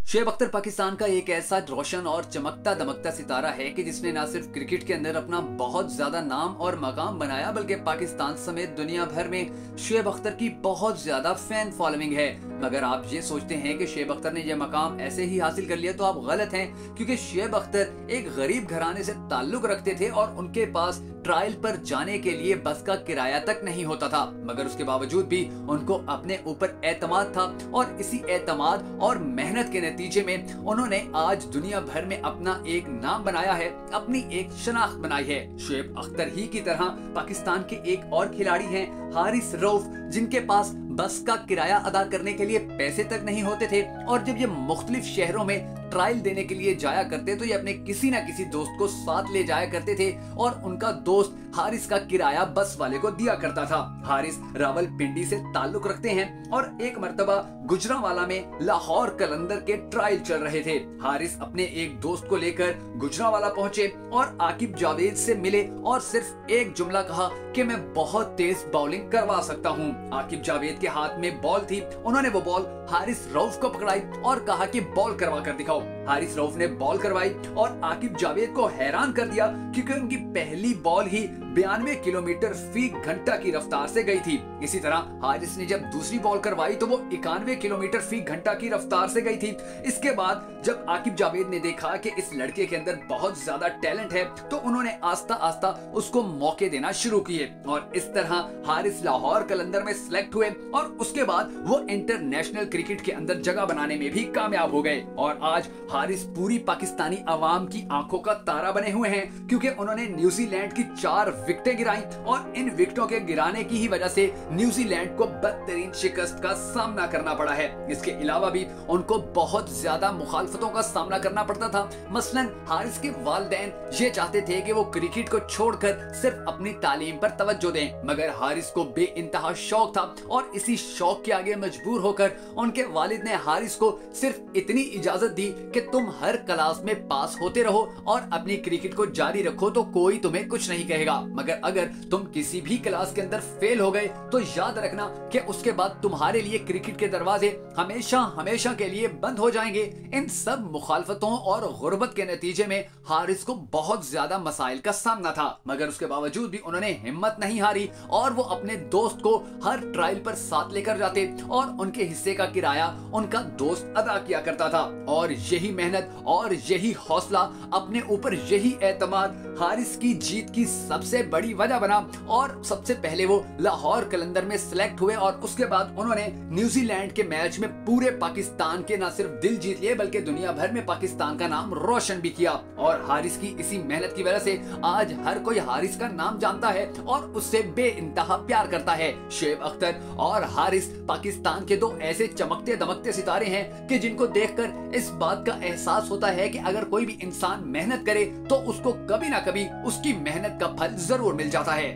शोएब अख्तर पाकिस्तान का एक ऐसा रोशन और चमकता दमकता सितारा है कि जिसने न सिर्फ क्रिकेट के अंदर अपना बहुत ज्यादा नाम और मकाम बनाया, बल्कि पाकिस्तान समेत दुनिया भर में शोएब अख्तर की बहुत ज्यादा फैन फॉलोइंग है। मगर आप ये सोचते हैं कि शोएब अख्तर ने यह मकाम ऐसे ही हासिल कर लिया, तो आप गलत हैं, क्योंकि शोएब अख्तर एक गरीब घराने से ताल्लुक रखते थे और उनके पास ट्रायल पर जाने के लिए बस का किराया तक नहीं होता था। मगर उसके बावजूद भी उनको अपने ऊपर एतमाद था और इसी एतमाद और मेहनत के नतीजे में उन्होंने आज दुनिया भर में अपना एक नाम बनाया है, अपनी एक शनाख्त बनाई है। शोएब अख्तर ही की तरह पाकिस्तान के एक और खिलाड़ी हैं हारिस रऊफ, जिनके पास बस का किराया अदा करने के लिए पैसे तक नहीं होते थे और जब ये मुख्तलिफ शहरों में ट्रायल देने के लिए जाया करते तो ये अपने किसी ना किसी दोस्त को साथ ले जाया करते थे और उनका दोस्त हारिस का किराया बस वाले को दिया करता था। हारिस रावलपिंडी से ताल्लुक रखते हैं और एक मर्तबा गुजरांवाला में लाहौर कलंदर के ट्रायल चल रहे थे। हारिस अपने एक दोस्त को लेकर गुजरांवाला पहुंचे और आकिब जावेद से मिले और सिर्फ एक जुमला कहा कि मैं बहुत तेज बॉलिंग करवा सकता हूं। आकिब जावेद के हाथ में बॉल थी, उन्होंने वो बॉल हारिस रऊफ को पकड़ाई और कहा कि बॉल करवा कर दिखाओ। हारिस रऊफ ने बॉल करवाई और आकिब जावेद को हैरान कर दिया, क्योंकि उनकी पहली बॉल ही 92 किलोमीटर फी घंटा की रफ्तार से गई थी। इसी तरह हारिस ने जब दूसरी बॉल करवाई तो वो 91 किलोमीटर फी घंटा की रफ्तार से गई थी। इसके बाद जब आकिब जावेद ने देखा कि इस लड़के के अंदर बहुत ज्यादा टैलेंट है, तो उन्होंने आस्ता आस्ता उसको मौके देना शुरू किए और इस तरह हारिस लाहौर कलंदर में सिलेक्ट हुए और उसके बाद वो इंटरनेशनल क्रिकेट के अंदर जगह बनाने में भी कामयाब हो गए। और आज हारिस पूरी पाकिस्तानी आवाम की आंखों का तारा बने हुए हैं, क्योंकि उन्होंने न्यूजीलैंड की 4 विकेटें गिराई और इन विकेटों के गिराने की ही वजह से न्यूजीलैंड को बदतरीन शिकस्त का सामना करना पड़ा है। इसके अलावा भी उनको बहुत ज्यादा मुखालफतों का सामना करना पड़ता था। मसलन हारिस के वालिदैन ये चाहते थे कि वो क्रिकेट को छोड़कर सिर्फ अपनी तालीम पर तवज्जो दें, मगर हारिस को बेइंतहा शौक था और इसी शौक के आगे मजबूर होकर उनके वालिद ने हारिस को सिर्फ इतनी इजाजत दी कि तुम हर क्लास में पास होते रहो और अपनी क्रिकेट को जारी रखो तो कोई तुम्हें कुछ नहीं कहेगा, मगर अगर तुम किसी भी क्लास के अंदर फेल हो गए तो याद रखना कि उसके बाद तुम्हारे लिए क्रिकेट के दरवाजे हमेशा हमेशा के लिए बंद हो जाएंगे। इन सब मुखालफतों और गुर्बत के नतीजे में हारिस को बहुत ज्यादा मसाइल का सामना था, मगर उसके बावजूद भी उन्होंने हिम्मत नहीं हारी और वो अपने दोस्त को हर ट्रायल पर साथ लेकर जाते और उनके हिस्से का किराया उनका दोस्त अदा किया करता था। और यही मेहनत और यही हौसला, अपने ऊपर यही एतमाद हारिस की जीत की सबसे बड़ी वजह बना। और सबसे पहले वो लाहौर कलंदर में सिलेक्ट हुए और उसके बाद उन्होंने न्यूजीलैंड के मैच में पूरे पाकिस्तान के न सिर्फ दिल जीत लिए बल्कि दुनिया भर में पाकिस्तान का नाम रोशन भी किया। और हारिस की इसी मेहनत की वजह से आज हर कोई हारिस का नाम जानता है और उससे बेइंतहा प्यार करता है। शोएब अख्तर और हारिस पाकिस्तान के दो ऐसे चमकते दमकते सितारे हैं कि जिनको देखकर इस बात का एहसास होता है कि अगर कोई भी इंसान मेहनत करे तो उसको कभी ना कभी उसकी मेहनत का फल जरूर मिल जाता है।